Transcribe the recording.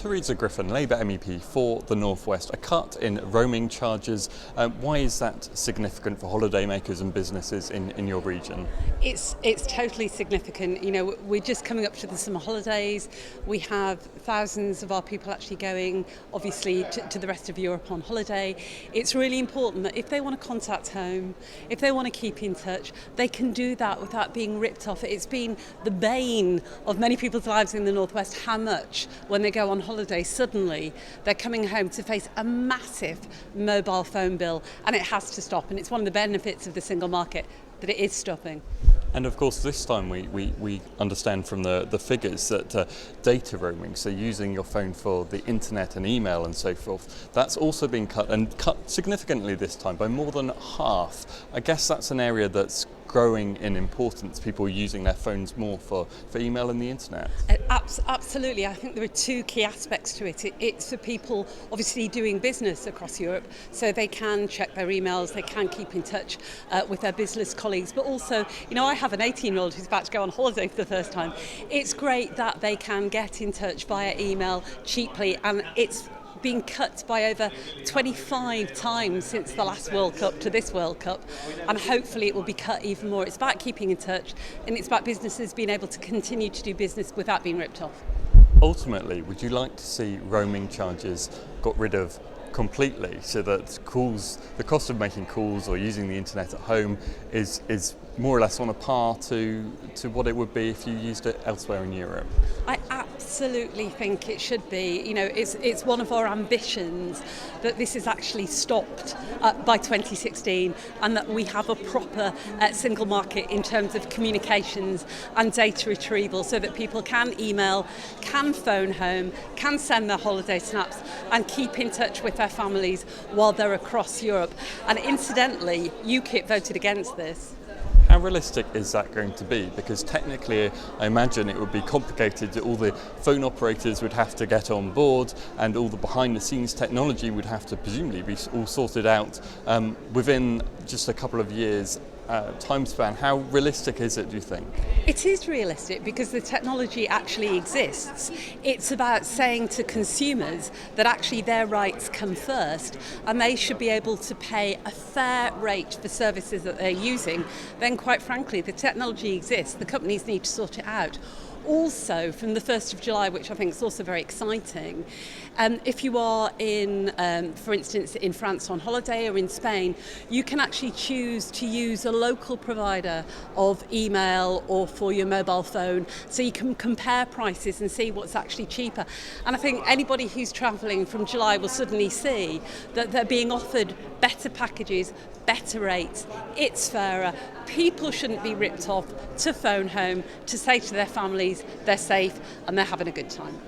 Teresa Griffin, Labour MEP for the North West, a cut in roaming charges. Why is that significant for holidaymakers and businesses in your region? It's totally significant. You know, we're just coming up to the summer holidays. We have thousands of our people actually going, obviously, to the rest of Europe on holiday. It's really important that if they want to contact home, if they want to keep in touch, they can do that without being ripped off. It's been the bane of many people's lives in the North West, how much when they go on holiday, suddenly they're coming home to face a massive mobile phone bill, and it has to stop. And it's one of the benefits of the single market that it is stopping. And of course, this time we understand from the figures that data roaming, so using your phone for the internet and email and so forth, that's also been cut, and cut significantly this time by more than half. I guess that's an area that's growing in importance, people using their phones more for email and the internet. Absolutely. I think there are two key aspects to it. It's for people obviously doing business across Europe, so they can check their emails, they can keep in touch with their business colleagues, but also, you know, I have an 18-year-old who's about to go on holiday for the first time. It's great that they can get in touch via email cheaply, and it's been cut by over 25 times since the last World Cup to this World Cup, and hopefully it will be cut even more. It's about keeping in touch, and it's about businesses being able to continue to do business without being ripped off. Ultimately, would you like to see roaming charges got rid of completely, so that calls, the cost of making calls or using the internet at home is more or less on a par to what it would be if you used it elsewhere in Europe? I absolutely think it should be. You know, it's one of our ambitions that this is actually stopped by 2016, and that we have a proper single market in terms of communications and data retrieval, so that people can email, can phone home, can send their holiday snaps, and keep in touch with their families while they're across Europe. And incidentally, UKIP voted against this. How realistic is that going to be? Because technically, I imagine it would be complicated. All the phone operators would have to get on board, and all the behind-the-scenes technology would have to presumably be all sorted out within just a couple of years time span. How realistic is it, do you think? It is realistic because the technology actually exists. It's about saying to consumers that actually their rights come first, and they should be able to pay a fair rate for services that they're using. Then, quite frankly, the technology exists. The companies need to sort it out. Also, from the 1st of July, which I think is also very exciting, if you are in, for instance, in France on holiday or in Spain, you can actually choose to use a local provider of email or for your mobile phone, so you can compare prices and see what's actually cheaper. And I think anybody who's travelling from July will suddenly see that they're being offered better packages, better rates, it's fairer. People shouldn't be ripped off to phone home, to say to their families they're safe and they're having a good time.